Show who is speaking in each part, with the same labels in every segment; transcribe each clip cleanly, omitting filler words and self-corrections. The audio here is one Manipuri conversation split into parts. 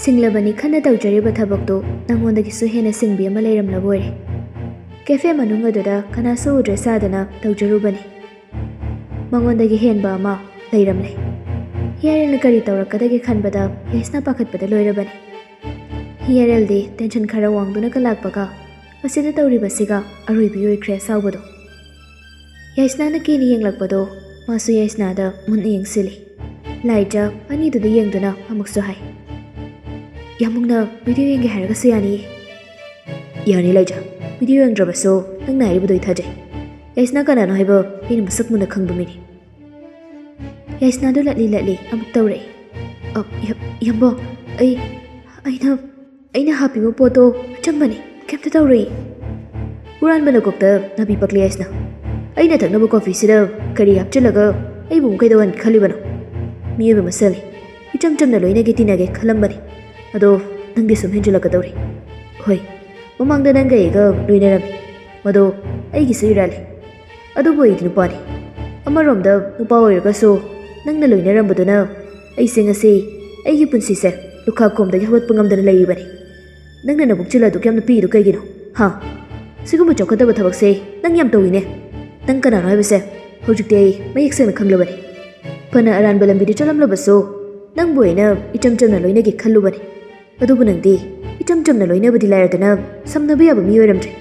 Speaker 1: ꯁꯤꯡꯂꯕꯅꯤ ꯈꯟꯅ ꯇꯧꯖꯔꯤꯕ ꯊꯕꯛꯇꯨ ꯅꯪꯉꯣꯟꯗꯒꯤꯁꯨ ꯍꯦꯟꯅ ꯁꯤꯡꯕꯤ ꯑꯃ ꯂꯩꯔꯝꯂꯕ ꯑꯣꯏꯔꯦ꯫ ꯀꯦꯐꯦ ꯃꯅꯨꯡ ꯑꯗꯨꯗ ꯀꯅꯥꯁꯨ ꯎꯗ꯭ꯔꯦ ꯁꯥꯗꯅ ꯇꯧꯖꯔꯨꯕꯅꯤ꯫ ꯃꯉꯣꯟꯗꯒꯤ ꯍꯦꯟꯕ ꯑꯃ ꯂꯩꯔꯝꯂꯦ꯫ ꯍꯤꯌꯥꯔꯦꯜꯅ ꯀꯔꯤ ꯇꯧꯔꯛꯀꯗꯒꯦ ꯈꯟꯕꯗ ꯌꯥꯏꯁꯅꯥ ꯄꯥꯈꯠꯄꯗ ꯂꯣꯏꯔꯕꯅꯤ꯫ ꯍꯤꯌꯥꯔꯦꯜꯗꯤ ꯇꯦꯟꯁꯟ ꯈꯔ ꯋꯥꯡꯗꯨꯅꯒ ꯂꯥꯛꯄꯒ ꯃꯁꯤꯗ ꯇꯧꯔꯤꯕꯁꯤꯒ ꯑꯔꯣꯏꯕꯤ ꯑꯣꯏꯈ꯭ꯔꯦ ꯑꯁꯥꯎꯕꯗꯣ꯫ ꯌꯥꯏꯁꯅꯥꯅ ꯀꯤꯅ ꯌꯦꯡꯂꯛꯄꯗꯣ ꯃꯥꯁꯨ ꯌꯥꯏꯁꯅꯥꯗ ꯃꯨꯟꯅ ꯌꯦꯡꯁꯤꯜꯂꯤ꯫ ꯂꯥꯏꯖꯥ ꯑꯅꯤꯗꯨꯗ ꯌꯦꯡꯗꯨꯅ ꯑꯃꯨꯛꯁꯨ ꯍꯥꯏ, ꯌꯥꯝꯃꯨꯡꯅ ꯚꯤꯗꯤꯑꯣ ꯌꯦꯡꯒꯦ ꯍꯥꯏꯔꯒꯁꯨ ꯌꯥꯅꯤꯌꯦ꯫ ꯌꯥꯅꯤ ꯂꯥꯏꯖꯥ, ꯚꯤꯗꯤꯑꯣ ꯌꯦꯡꯗ꯭ꯔꯕꯁꯨ ꯅꯪꯅ ꯍꯥꯏꯔꯤꯕꯗꯣ ꯑꯩ ꯊꯥꯖꯩ꯫ ꯌꯥꯏꯁꯅꯥ ꯀꯅꯥꯅꯣ ꯍꯥꯏꯕ ꯑꯩꯅ ꯃꯁꯛ ꯃꯨꯟꯅ ꯈꯪꯕ ꯃꯤꯅꯤ꯫ ꯌꯥꯏꯁꯅꯥꯗꯨ ꯂꯠꯂꯤ ꯑꯃꯨꯛ ꯇꯧꯔꯛꯏ꯫ ꯌꯥꯝꯕꯣ, ꯑꯩꯅ ꯍꯥꯞꯄꯤꯕ ꯄꯣꯠꯇꯣ ꯑꯆꯝꯕꯅꯤ, ꯀꯩꯝꯇ ꯇꯧꯔꯣꯏꯌꯦ꯫ ꯍꯨꯔꯥꯟꯕ ꯅꯀꯣꯛꯇ ꯅꯥꯄꯤ ꯄꯛꯂꯦ ꯌꯥꯏꯁꯅꯥ꯫ ꯑꯩꯅ ꯊꯛꯅꯕ ꯀꯣꯐꯤꯁꯤꯗ ꯀꯔꯤ ꯍꯥꯞꯆꯤꯜꯂꯒ ꯑꯩꯕꯨ ꯑꯃꯨꯛ ꯀꯩꯗꯧꯍꯟ ꯈꯜꯂꯤꯕꯅꯣ? ꯃꯤꯑꯣꯏꯕ ꯃꯁꯦꯜꯅꯤ, ꯏꯆꯝ ꯆꯝꯅ ꯂꯣꯏꯅꯒꯦ ꯇꯤꯟꯅꯒꯦ ꯈꯜꯂꯝꯕꯅꯤ, ꯑꯗꯣ ꯅꯪꯗꯤ ꯁꯨꯝ ꯍꯦꯟꯖꯤꯜꯂꯛꯀꯗꯧꯔꯤ꯫ ꯍꯣꯏ, ꯃꯃꯥꯡꯗ ꯅꯪꯒ ꯑꯩꯒ ꯂꯣꯏꯅꯔꯝꯃꯤ, ꯃꯗꯣ ꯑꯩꯒꯤꯁꯨ ꯏꯔꯥꯜꯂꯦ, ꯑꯗꯨꯕꯨ ꯑꯩꯗꯤ ꯅꯨꯄꯥꯅꯤ꯫ ꯑꯃꯔꯣꯝꯗ ꯅꯨꯄꯥ ꯑꯣꯏꯔꯒꯁꯨ ꯅꯪꯅ ꯂꯣꯏꯅꯔꯝꯕꯗꯨꯅ ꯑꯩꯁꯦ ꯉꯁꯤ ꯑꯩꯒꯤ ꯄꯨꯟꯁꯤꯁꯦ ꯂꯨꯈꯥꯛꯈꯣꯝꯗꯒꯤ ꯍꯧꯒꯠꯄ ꯉꯝꯗꯅ ꯂꯩꯔꯤꯕꯅꯤ꯫ ꯅꯪꯅ ꯅꯕꯨꯛꯆꯤꯜ ꯑꯗꯨꯛ ꯌꯥꯝꯅ ꯄꯤꯔꯤꯗꯨ ꯀꯩꯒꯤꯅꯣ? ꯁꯤꯒꯨꯝꯕ ꯆꯥꯎꯈꯠꯇꯕ ꯊꯕꯛꯁꯦ ꯅꯪ ꯌꯥꯝ ꯇꯧꯏꯅꯦ꯫ ꯅꯪ ꯀꯅꯥꯅꯣ ꯍꯥꯏꯕꯁꯦ ꯍꯧꯖꯤꯛꯇꯤ ꯑꯩ ꯃꯌꯦꯛ ꯁꯦꯡꯅ ꯈꯪꯂꯕꯅꯤ꯫ ꯐꯅ ꯑꯔꯥꯟꯕ ꯂꯝꯕꯤꯗ ꯆꯠꯂꯝꯂꯕꯁꯨ ꯅꯪꯕꯨ ꯑꯩꯅ ꯏꯆꯝ ꯆꯝꯅ ꯂꯣꯏꯅꯒꯦ ꯈꯜꯂꯨꯕꯅꯤ, ꯑꯗꯨꯕꯨ ꯅꯪꯗꯤ ꯏꯆꯝ ꯆꯝꯅ ꯂꯣꯏꯅꯕꯗꯤ ꯂꯥꯏꯔꯗꯅ ꯁꯝꯅꯕ ꯌꯥꯕ ꯃꯤ ꯑꯣꯏꯔꯝꯗ꯭ꯔꯦ꯫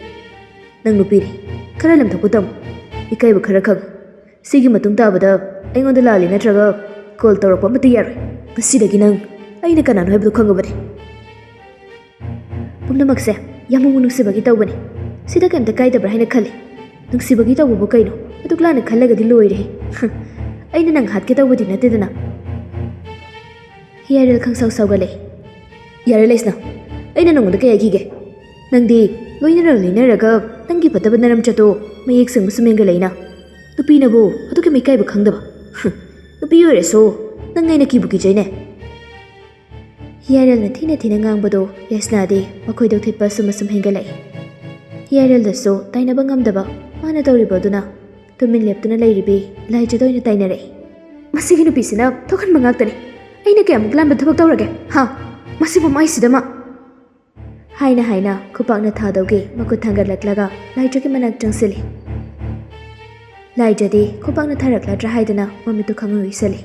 Speaker 1: ꯅꯪ ꯅꯨꯄꯤꯅꯤ, ꯈꯔ ꯂꯝꯊꯣꯛꯄ ꯇꯝꯃꯨ, ꯏꯀꯥꯏꯕ ꯈꯔ ꯈꯪꯉꯨ꯫ ꯁꯤꯒꯤ ꯃꯇꯨꯡ ꯇꯥꯕꯗ ꯑꯩꯉꯣꯟꯗ ꯂꯥꯜꯂꯤ ꯅꯠꯇ꯭ꯔꯒ ꯀꯣꯜ ꯇꯧꯔꯛꯄ ꯑꯃꯠꯇ ꯌꯥꯔꯣꯏ꯫ ꯉꯁꯤꯗꯒꯤ ꯅꯪ ꯑꯩꯅ ꯀꯅꯥꯅꯣ ꯍꯥꯏꯕꯗꯨ ꯈꯪꯉꯕꯅꯤ꯫ ꯄꯨꯝꯅꯃꯛꯁꯦ ꯌꯥꯝꯃꯨꯡꯕꯨ ꯅꯨꯡꯁꯤꯕꯒꯤ ꯇꯧꯕꯅꯤ, ꯁꯤꯗ ꯀꯩꯝꯇ ꯀꯥꯏꯗꯕ꯭ꯔꯥ ꯍꯥꯏꯅ ꯈꯜꯂꯤ꯫ ꯅꯨꯡꯁꯤꯕꯒꯤ ꯇꯧꯕꯕꯨ ꯀꯩꯅꯣ, ꯑꯗꯨꯛ ꯂꯥꯟꯅ ꯈꯜꯂꯒꯗꯤ ꯂꯣꯏꯔꯦ꯫ ꯑꯩꯅ ꯅꯪ ꯍꯥꯠꯀꯦ ꯇꯧꯕꯗꯤ ꯅꯠꯇꯦꯗꯅ꯫ ꯍꯤꯌꯥꯔꯦꯜ ꯈꯪꯁꯥꯎ ꯁꯥꯎꯒꯠꯂꯦ꯫ ꯌꯥꯔꯦ ꯂꯩꯁꯅꯥ, ꯑꯩꯅ ꯅꯉꯣꯟꯗ ꯀꯩ ꯍꯥꯏꯈꯤꯒꯦ? ꯅꯪꯗꯤ ꯂꯣꯏꯅꯔꯒ ꯅꯪꯒꯤ ꯐꯠꯇꯕ ꯅꯔꯝꯆꯠꯇꯣ ꯃꯌꯦꯛ ꯁꯦꯡꯕꯁꯨ ꯃꯦꯟꯒꯠꯂꯛꯏꯅ꯫ ꯅꯨꯄꯤꯅꯕꯨ ꯑꯗꯨꯛꯀꯤ ꯏꯀꯥꯏꯕ ꯈꯪꯗꯕ꯫ ꯅꯨꯄꯤ ꯑꯣꯏꯔꯁꯨ ꯅꯪ ꯑꯩꯅ ꯀꯤꯕꯨ ꯀꯤꯖꯩꯅꯦ꯫ ꯍꯤꯌꯥꯔꯦꯜꯅ ꯊꯤꯅ ꯉꯥꯡꯕꯗꯣ ꯌꯥꯏꯁꯅꯥꯗꯤ ꯃꯈꯣꯏꯗꯣ ꯊꯤꯠꯄ ꯑꯁꯨꯝ ꯍꯦꯟꯒꯠꯂꯛꯏ꯫ ꯍꯤꯌꯥꯔꯦꯜꯗꯁꯨ ꯇꯥꯏꯅꯕ ꯉꯝꯗꯕ ꯃꯥꯅ ꯇꯧꯔꯤꯕ ꯑꯗꯨꯅ ꯇꯨꯃꯤꯟ ꯂꯦꯞꯇꯨꯅ ꯂꯩꯔꯤꯕꯤ ꯂꯥꯏꯖꯥꯗ ꯑꯣꯏꯅ ꯇꯥꯏꯅꯔꯛꯏ꯫ ꯃꯁꯤꯒꯤ ꯅꯨꯄꯤꯁꯤꯅ ꯊꯣꯛꯍꯟꯕ ꯉꯥꯛꯇꯅꯤ, ꯑꯩꯅ ꯀꯌꯥꯃꯨꯛ ꯂꯥꯟꯕ ꯊꯕꯛ ꯇꯧꯔꯒꯦ? ꯃꯁꯤꯕꯨ ꯃꯥꯏꯁꯤꯗꯃ ꯍꯥꯏꯅ ꯈꯨꯄꯥꯛꯅ ꯊꯥꯗꯧꯒꯤ ꯃꯈꯨꯠ ꯊꯥꯡꯒꯠꯂꯛꯂꯒ ꯂꯥꯏꯖꯥꯒꯤ ꯃꯅꯥꯛ ꯆꯪꯁꯤꯜꯂꯤ꯫ ꯂꯥꯏꯖꯥꯗꯤ ꯈꯨꯄꯥꯛꯅ ꯊꯥꯔꯛꯂꯗ꯭ꯔꯥ ꯍꯥꯏꯗꯅ ꯃꯃꯤꯠꯇꯨ ꯈꯪꯎ ꯎꯏꯁꯜꯂꯤ꯫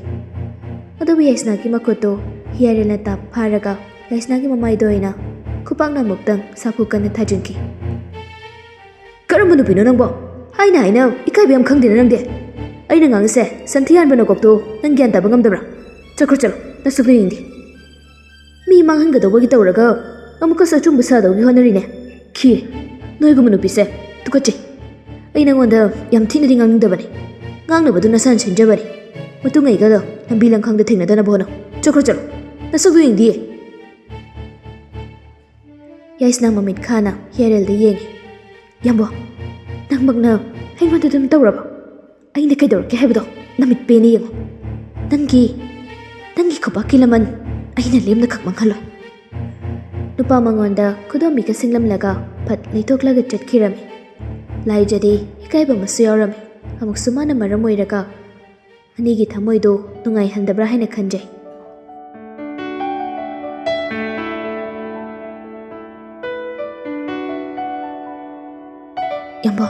Speaker 1: ꯑꯗꯨꯕꯨ ꯌꯥꯏꯁꯅꯥꯒꯤ ꯃꯈꯨꯠꯇꯨ ꯍꯤꯌꯥꯔꯦꯜꯅ ꯇꯥꯞ ꯐꯥꯔꯒ ꯌꯥꯏꯁꯅꯥꯒꯤ ꯃꯃꯥꯏꯗ ꯑꯣꯏꯅ ꯈꯨꯄꯥꯛꯅ ꯑꯃꯨꯛꯇꯪ ꯁꯥꯐꯨ ꯀꯟꯅ ꯊꯥꯖꯤꯟꯈꯤ꯫ ꯀꯔꯝꯕ ꯅꯨꯄꯤꯅꯣ ꯅꯪꯕꯣ? ꯍꯥꯏꯅ ꯏꯀꯥꯏꯕ ꯌꯥꯝ ꯈꯪꯗꯦꯅ ꯅꯪꯗꯤ? ꯑꯩꯅ ꯉꯥꯡꯉꯤꯁꯦ ꯁꯟꯊꯤ ꯍꯥꯟꯕ ꯅꯀꯣꯛꯇꯣ ꯅꯪ ꯒ꯭ꯌꯥꯟ ꯇꯥꯕ ꯉꯝꯗꯕ꯭ꯔꯥ? ꯆꯠꯈ꯭ꯔꯣ, ꯅꯁꯛꯇꯨ ꯌꯦꯡꯗꯦ꯫ ꯃꯤ ꯃꯥꯡꯍꯟꯒꯗꯧꯕꯒꯤ ꯇꯧꯔꯒ ꯑꯃꯨꯛꯀꯁꯨ ꯑꯆꯨꯝꯕ ꯁꯥꯗꯧꯒꯤ ꯍꯣꯠꯅꯔꯤꯅꯦ꯫ ꯈꯤꯔꯦ, ꯅꯣꯏꯒꯨꯝꯕ ꯅꯨꯄꯤꯁꯦ ꯇꯨꯀꯠꯆꯩ꯫ ꯑꯩ ꯅꯉꯣꯟꯗ ꯌꯥꯝ ꯊꯤꯅꯗꯤ ꯉꯥꯡꯅꯤꯡꯗꯕꯅꯤ, ꯉꯥꯡꯅꯕꯗꯨ ꯅꯁꯥꯅ ꯁꯤꯟꯖꯕꯅꯤ꯫ ꯃꯇꯨꯡ ꯑꯩꯒ ꯂꯝꯕꯤ ꯂꯝꯈꯥꯡꯗ ꯊꯦꯡꯅꯗꯅꯕ ꯍꯣꯠꯅꯧ꯫ ꯆꯠꯈ꯭ꯔꯣ, ꯅꯁꯛꯇꯨ ꯌꯦꯡꯗꯤꯌꯦ꯫ ꯌꯥꯏꯁꯅꯥ ꯃꯃꯤꯠ ꯈꯥꯅ ꯍꯤꯌꯥꯔꯦꯜꯗ ꯌꯦꯡꯉꯤ꯫ ꯌꯥꯝꯕꯣ, ꯅꯪꯃꯛꯅ ꯑꯩꯉꯣꯟꯗ ꯑꯗꯨꯝ ꯇꯧꯔꯕ? ꯑꯩꯅ ꯀꯩꯗꯧꯔꯛꯀꯦ ꯍꯥꯏꯕꯗꯣ ꯅꯃꯤꯠ ꯄꯦꯟꯅ ꯌꯦꯡꯉꯨ꯫ ꯅꯪꯒꯤ ꯈꯨꯄꯥꯛꯀꯤ ꯂꯃꯟ ꯑꯩꯅ ꯂꯦꯝꯅ ꯈꯛ ꯃꯥꯡꯍꯜꯂꯣꯏ꯫ ꯅꯨꯄꯥ ꯃꯉꯣꯟꯗ ꯈꯨꯗꯣꯝꯕꯤꯒ ꯁꯤꯡꯂꯝꯂꯒ ꯐꯠ ꯂꯩꯊꯣꯛꯂꯒ ꯆꯠꯈꯤꯔꯝꯃꯤ꯫ ꯂꯥꯏꯖꯥꯗꯤ ꯏꯀꯥꯏꯕ ꯑꯃꯁꯨ ꯌꯥꯎꯔꯝꯃꯤ꯫ ꯑꯃꯨꯛꯁꯨ ꯃꯥꯅ ꯃꯔꯝ ꯑꯣꯏꯔꯒ ꯑꯅꯤꯒꯤ ꯊꯃꯣꯏꯗꯣ ꯅꯨꯡꯉꯥꯏꯍꯟꯗꯕ꯭ꯔꯥ ꯍꯥꯏꯅ ꯈꯟꯖꯩ꯫ ꯌꯥꯝꯕꯣ,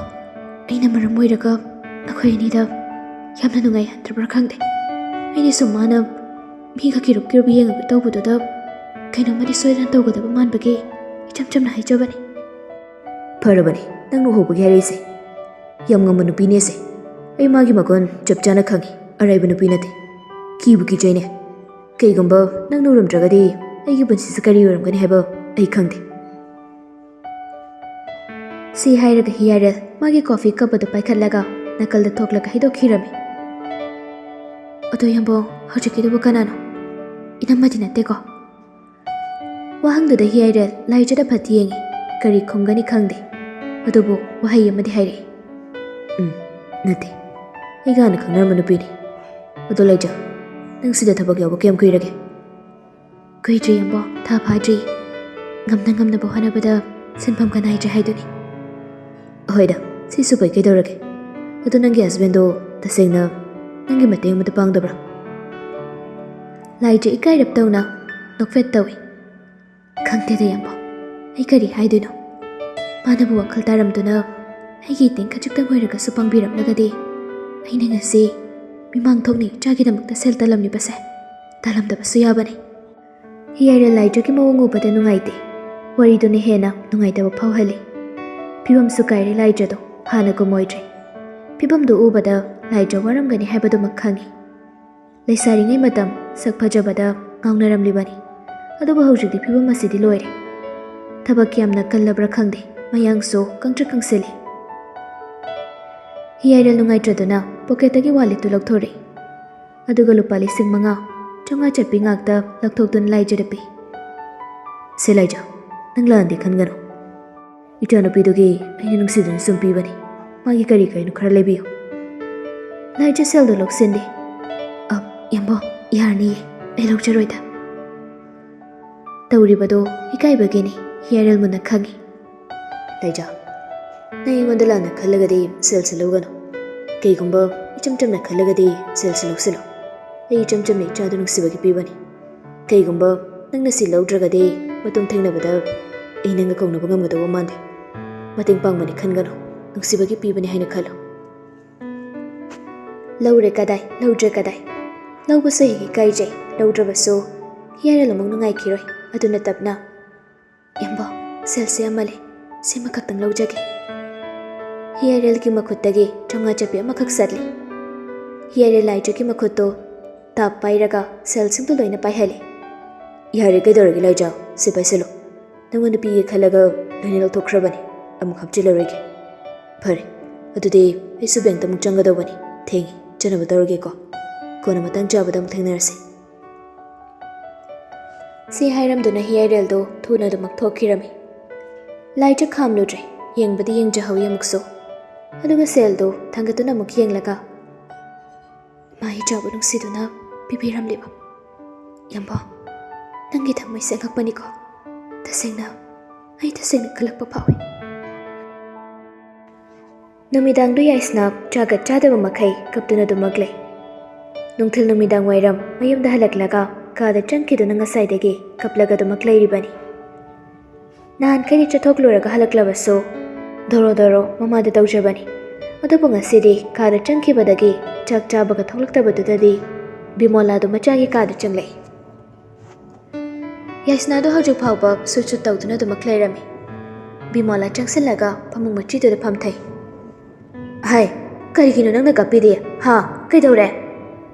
Speaker 1: ꯑꯩꯅ ꯃꯔꯝ ꯑꯣꯏꯔꯒ ꯅꯈꯣꯏ ꯑꯅꯤꯗ ꯌꯥꯝꯅ ꯅꯨꯡꯉꯥꯏꯍꯟꯗ꯭ꯔꯕ꯭ꯔꯥ ꯈꯪꯗꯦ꯫ ꯑꯩꯅ ꯁꯨꯝ ꯃꯥꯅ ꯃꯤꯒ ꯀꯤꯔꯨꯞ ꯌꯦꯡꯉꯒ ꯇꯧꯕꯗꯨꯗ ꯀꯩꯅꯣꯝꯃꯗꯤ ꯁꯣꯏꯗꯅ ꯇꯧꯒꯗꯕ ꯃꯥꯟꯕꯒꯤ ꯏꯆꯝ ꯆꯝꯅ ꯍꯥꯏꯖꯕꯅꯤ꯫ ꯐꯔꯕꯅꯤ ꯅꯪ ꯂꯨꯍꯧꯕꯒꯤ ꯍꯥꯏꯔꯛꯏꯁꯦ꯫ ꯌꯥꯝ ꯉꯝꯕ ꯅꯨꯄꯤꯅꯦꯁꯦ꯫ ꯑꯩ ꯃꯥꯒꯤ ꯃꯒꯨꯟ ꯆꯞ ꯆꯥꯅ ꯈꯪꯉꯤ, ꯑꯔꯥꯏꯕ ꯅꯨꯄꯤ ꯅꯠꯇꯦ꯫ ꯀꯤꯕꯨ ꯀꯤꯖꯩꯅꯦ꯫ ꯀꯩꯒꯨꯝꯕ ꯅꯪꯅ ꯎꯔꯝꯗ꯭ꯔꯒꯗꯤ ꯑꯩꯒꯤ ꯄꯨꯟꯁꯤꯁꯦ ꯀꯔꯤ ꯑꯣꯏꯔꯝꯒꯅꯤ ꯍꯥꯏꯕ ꯑꯩ ꯈꯪꯗꯦ꯫ ꯁꯤ ꯍꯥꯏꯔꯒ ꯍꯤꯌꯥꯔꯦꯜ ꯃꯥꯒꯤ ꯀꯣꯐꯤ ꯀꯞ ꯑꯗꯨ ꯄꯥꯏꯈꯠꯂꯒ ꯅꯥꯀꯜꯗ ꯊꯣꯛꯂꯒ ꯍꯩꯗꯣꯛꯈꯤꯔꯝꯃꯤ꯫ ꯑꯗꯣ ꯌꯥꯝꯕꯣ, ꯍꯧꯖꯤꯛꯀꯤꯗꯨꯕꯨ ꯀꯅꯥꯅꯣ? ꯏꯅꯝꯃꯗꯤ ꯅꯠꯇꯦꯀꯣ? ꯋꯥꯍꯪꯗꯨꯗ ꯍꯤꯌꯥꯔꯦꯜ ꯂꯥꯏꯖꯥꯗ ꯐꯠ ꯌꯦꯡꯉꯤ꯫ ꯀꯔꯤ ꯈꯨꯝꯒꯅꯤ ꯈꯪꯗꯦ, ꯑꯗꯨꯕꯨ ꯋꯥꯍꯩ ꯑꯃꯗꯤ ꯍꯥꯏꯔꯛꯏ꯫ ꯅꯠꯇꯦ, ꯑꯩꯒ ꯍꯥꯟꯅ ꯈꯪꯅꯔꯝꯕ ꯅꯨꯄꯤꯅꯤ꯫ ꯑꯗꯣ ꯂꯥꯏꯖꯥ, ꯅꯪ ꯁꯤꯗ ꯊꯕꯛ ꯌꯥꯎꯕ ꯀꯌꯥꯝ ꯀꯨꯏꯔꯒꯦ? ꯀꯨꯏꯗ꯭ꯔꯤ ꯌꯥꯝꯕꯣ, ꯊꯥ ꯐꯥꯗ꯭ꯔꯤ꯫ ꯉꯝꯅꯕ ꯍꯣꯠꯅꯕꯗ ꯁꯤꯟꯐꯝ ꯀꯅꯥꯏꯗ꯭ꯔꯦ ꯍꯥꯏꯗꯨꯅꯤ꯫ ꯍꯣꯏꯗ, ꯁꯤꯁꯨ ꯀꯩꯗꯧꯔꯒꯦ? ꯑꯗꯣ ꯅꯪꯒꯤ ꯍꯁꯕꯦꯟꯗꯣ ꯇꯁꯦꯡꯅ ꯅꯪꯒꯤ ꯃꯇꯦꯡ ꯑꯃꯠꯇ ꯄꯥꯡꯗꯕ꯭ꯔꯥ? ꯂꯥꯏꯖꯥ ꯏꯀꯥꯏꯔꯞ ꯇꯧꯅ ꯅꯣꯛꯐꯦꯠ ꯇꯧꯏ꯫ ꯈꯪꯗꯦꯗ ꯌꯥꯝꯕ ꯑꯩ ꯀꯔꯤ ꯍꯥꯏꯗꯣꯏꯅꯣ ꯃꯥꯅꯕꯨ ꯋꯥꯈꯜ ꯇꯥꯔꯝꯗꯨꯅ ꯑꯩꯒꯤ ꯏꯇꯦꯡ ꯈꯖꯤꯛꯇꯪ ꯑꯣꯏꯔꯒꯁꯨ ꯄꯥꯡꯕꯤꯔꯝꯂꯒꯗꯤ ꯑꯩꯅ ꯉꯁꯤ ꯃꯤꯃꯥꯡ ꯊꯣꯛꯅ ꯏꯆꯥꯒꯤꯗꯃꯛꯇ ꯁꯦꯜ ꯇꯥꯜꯂꯝꯂꯤꯕꯁꯦ ꯇꯥꯜꯂꯝꯗꯕꯁꯨ ꯌꯥꯕꯅꯤ ꯍꯤꯌꯥꯏꯔꯦꯜ ꯂꯥꯏꯖꯒꯤ ꯃꯑꯣꯡ ꯎꯕꯗ ꯅꯨꯡꯉꯥꯏꯇꯦ ꯋꯥꯔꯤꯗꯨꯅ ꯍꯦꯟꯅ ꯅꯨꯡꯉꯥꯏꯇꯕ ꯐꯥꯎꯍꯜꯂꯤ ꯐꯤꯕꯝꯁꯨ ꯀꯥꯏꯔꯦ ꯂꯥꯏꯖꯗꯣ ꯍꯥꯟꯅꯒꯨꯝ ꯑꯣꯏꯗ꯭ꯔꯦ ꯐꯤꯕꯝꯗꯨ ꯎꯕꯗ ꯂꯥꯏꯖ ꯋꯥꯔꯝꯒꯅꯤ ꯍꯥꯏꯕꯗꯨꯃꯛ ꯈꯪꯉꯤ ꯂꯩꯁꯥꯔꯤꯉꯩ ꯃꯇꯝ ꯁꯛ ꯐꯖꯕꯗ ꯉꯥꯎꯅꯔꯝꯂꯤꯕꯅꯤ ꯑꯗꯨꯕꯨ ꯍꯧꯖꯤꯛꯇꯤ ꯐꯤꯕꯝ ꯑꯁꯤꯗꯤ ꯂꯣꯏꯔꯦ ꯊꯕꯛ ꯌꯥꯝꯅ ꯀꯜꯂꯕ꯭ꯔꯥ ꯈꯪꯗꯦ ꯃꯌꯥꯡꯁꯨ ꯀꯪꯇ꯭ꯔꯤꯛ ꯀꯪꯁꯤꯜꯂꯤ ꯍꯤꯌꯥꯏꯔꯦꯜ ꯅꯨꯡꯉꯥꯏꯇ꯭ꯔꯗꯨꯅ ꯄꯣꯀꯦꯠꯇꯒꯤ ꯋꯥꯂꯦꯠꯇꯨ ꯂꯧꯊꯣꯔꯛꯏ ꯑꯗꯨꯒ ꯂꯨꯄꯥ 5,500 ꯆꯠꯄꯤ ꯉꯥꯛꯇ ꯂꯧꯊꯣꯛꯇꯨꯅ ꯂꯥꯏꯖꯗ ꯄꯤ ꯁꯦ ꯂꯥꯏꯖ ꯅꯪ ꯂꯥꯟꯗꯤ ꯈꯟꯒꯅꯨ ꯏꯆꯥꯅꯨꯄꯤꯗꯨꯒꯤ ꯑꯩꯅ ꯅꯨꯡꯁꯤꯗꯨꯅ ꯁꯨꯝ ꯄꯤꯕꯅꯤ ꯃꯥꯒꯤ ꯀꯔꯤ ꯀꯔꯤꯅꯣ ꯈꯔ ꯂꯩꯕꯤꯌꯨ ꯂꯥꯏꯖ ꯁꯦꯜꯗꯨ ꯂꯧꯁꯤꯟꯗꯦ ꯌꯥꯝꯕꯣ ꯌꯥꯔꯅꯤꯌꯦ ꯑꯩ ꯂꯧꯖꯔꯣꯏꯗ ꯇꯧꯔꯤꯕꯗꯣ ꯏꯀꯥꯏꯕꯒꯤꯅꯤ ꯍꯤꯌꯥꯏꯔꯦꯜ ꯃꯨꯟꯅ ꯈꯪꯉꯤ ꯂꯥꯏꯖ ꯅꯪ ꯑꯩꯉꯣꯟꯗ ꯂꯥꯟꯅ ꯈꯜꯂꯒꯗꯤ ꯁꯦꯜꯁꯦ ꯂꯧꯒꯅꯨ ꯀꯩꯒꯨꯝꯕ ꯏꯆꯝ ꯆꯝꯅ ꯈꯜꯂꯒꯗꯤ ꯁꯦꯜꯁꯦ ꯂꯧꯁꯤꯜꯂꯨ ꯑꯩ ꯏꯆꯝ ꯆꯝꯅ ꯏꯆꯥꯗꯨ ꯅꯨꯡꯁꯤꯕꯒꯤ ꯄꯤꯕꯅꯤ ꯀꯩꯒꯨꯝꯕ ꯅꯪꯅ ꯁꯤ ꯂꯧꯗ꯭ꯔꯒꯗꯤ ꯃꯇꯨꯡ ꯊꯦꯡꯅꯕꯗ ꯑꯩ ꯅꯪꯒ ꯀꯧꯅꯕ ꯉꯝꯒꯗꯧꯕ ꯃꯥꯟꯗꯦ ꯃꯇꯦꯡ ꯄꯥꯡꯕꯅꯤ ꯈꯟꯒꯅꯨ ꯅꯨꯡꯁꯤꯕꯒꯤ ꯄꯤꯕꯅꯤ ꯍꯥꯏꯅ ꯈꯜꯂꯨ ꯂꯧꯔꯦ ꯀꯗꯥꯏ ꯂꯧꯗ꯭ꯔꯦ ꯀꯗꯥꯏ ꯂꯧꯕꯁꯨ ꯍꯦꯛ ꯏꯀꯥꯏꯖꯩ ꯂꯧꯗ꯭ꯔꯕꯁꯨ ꯍꯤꯌꯥꯏꯔꯦꯜ ꯑꯃꯨꯛ ꯅꯨꯡꯉꯥꯏꯈꯤꯔꯣꯏ ꯑꯗꯨꯅ ꯇꯞꯅ ꯌꯥꯝꯕ ꯁꯦꯜꯁꯦ ꯑꯃ ꯂꯩ ꯁꯤꯃ ꯈꯛꯇꯪ ꯂꯧꯖꯒꯦ ꯍꯤꯌꯥꯏꯔꯦꯜꯒꯤ ꯃꯈꯨꯠꯇꯒꯤ 500 ꯆꯠꯄꯤ ꯑꯃꯈꯛ ꯁꯠꯂꯤ ꯍꯤꯌꯥꯏꯔꯦꯜ ꯂꯥꯏꯖꯒꯤ ꯃꯈꯨꯠꯇꯨ ꯇꯥꯞ ꯄꯥꯏꯔꯒ ꯁꯦꯜꯁꯤꯡꯗꯨ ꯂꯣꯏꯅ ꯄꯥꯏꯍꯜꯂꯤ ꯌꯥꯔꯦ ꯀꯩꯗꯧꯔꯒꯦ ꯂꯥꯏꯖ ꯁꯤ ꯄꯥꯏꯁꯤꯜꯂꯨ ꯅꯪꯉꯣꯟꯗ ꯄꯤꯒꯦ ꯈꯜꯂꯒ ꯂꯣꯏꯅ ꯂꯧꯊꯣꯛꯈ꯭ꯔꯕꯅꯤ ꯑꯃꯨꯛ ꯍꯥꯞꯆꯤꯜꯂꯔꯣꯏꯒꯦ ꯐꯔꯦ ꯑꯗꯨꯗꯤ ꯑꯩꯁꯨ ꯕꯦꯡꯛꯇ ꯑꯃꯨꯛ ꯆꯪꯒꯗꯧꯕꯅꯤ ꯊꯦꯡꯉꯤ ꯆꯠꯅꯕ ꯇꯧꯔꯒꯦꯀꯣ ꯀꯣꯟꯅ ꯃꯇꯥꯡ ꯆꯥꯕꯗ ꯑꯃꯨꯛ ꯊꯦꯡꯅꯔꯁꯤ ꯁꯤ ꯍꯥꯏꯔꯝꯗꯨꯅ ꯍꯤꯌꯥꯏꯔꯦꯜꯗꯨ ꯊꯨꯅ ꯑꯗꯨꯃꯛ ꯊꯣꯛꯈꯤꯔꯝꯃꯤ ꯂꯥꯏꯖ ꯈꯥꯝꯂꯨꯗ꯭ꯔꯦ ꯌꯦꯡꯕꯗꯤ ꯌꯦꯡꯖꯍꯧꯏ ꯑꯃꯨꯛꯁꯨ ꯑꯗꯨꯒ ꯁꯦꯜꯗꯨ ꯊꯥꯡꯒꯠꯇꯨꯅ ꯑꯃꯨꯛ ꯌꯦꯡꯂꯒ ꯏꯃꯥ ꯏꯆꯥꯕꯨ ꯅꯨꯡꯁꯤꯗꯨꯅ ꯄꯤꯕꯤꯔꯝꯂꯤꯕ ꯌꯥꯝꯕ ꯅꯪꯒꯤ ꯊꯝꯃꯣꯏꯁꯦ ꯑꯉꯛꯄꯅꯤꯀꯣ ꯇꯁꯦꯡꯅ ꯑꯩ ꯇꯁꯦꯡꯅ ꯀꯜꯂꯛꯄ ꯐꯥꯎꯏ ꯅꯨꯃꯤꯗꯥꯡꯗꯨ ꯌꯥꯏꯁꯅ ꯆꯥꯒꯠ ꯆꯥꯗꯕ ꯃꯈꯩ ꯀꯞꯇꯨꯅ ꯑꯗꯨꯃꯛ ꯂꯩ ꯅꯨꯡꯊꯤꯜ ꯅꯨꯃꯤꯗꯥꯡ ꯋꯥꯏꯔꯝ ꯃꯌꯨꯝꯗ ꯍꯜꯂꯛꯂꯒ ꯀꯥꯗ ꯆꯪꯈꯤꯗꯨꯅ ꯉꯁꯥꯏꯗꯒꯤ ꯀꯞꯂꯒ ꯑꯗꯨꯃꯛ ꯂꯩꯔꯤꯕꯅꯤ ꯅꯍꯥꯟꯈꯩꯗꯤ ꯆꯠꯊꯣꯛꯂꯨꯔꯒ ꯍꯜꯂꯛꯂꯕꯁꯨ ꯗꯣꯔꯣ ꯗꯣꯔꯣ ꯃꯃꯥꯗ ꯇꯧꯖꯕꯅꯤ ꯑꯗꯨꯕꯨ ꯉꯁꯤꯗꯤ ꯀꯥꯗ ꯆꯪꯈꯤꯕꯗꯒꯤ ꯆꯥꯛ ꯆꯥꯕꯒ ꯊꯣꯛꯂꯛꯇꯕꯗꯨꯗꯗꯤ ꯕꯤꯃꯣꯂꯥꯗꯨ ꯃꯆꯥꯒꯤ ꯀꯥꯗ ꯆꯪꯂꯛꯏ ꯌꯥꯏꯁꯅꯥꯗꯨ ꯍꯧꯖꯤꯛ ꯐꯥꯎꯕ ꯁꯨꯠ ꯁꯨꯠ ꯇꯧꯗꯨꯅ ꯑꯗꯨꯃꯛ ꯂꯩꯔꯝꯃꯤ ꯕꯤꯃꯣꯂꯥ ꯆꯪꯁꯤꯜꯂꯒ ꯐꯃꯨꯡ ꯃꯆꯤꯗꯨꯗ ꯐꯝꯊꯩ ꯍꯥꯏ ꯀꯔꯤꯒꯤꯅꯣ ꯅꯪꯅ ꯀꯞꯄꯤꯗꯤ ꯍꯥ ꯀꯩꯗꯧꯔꯦ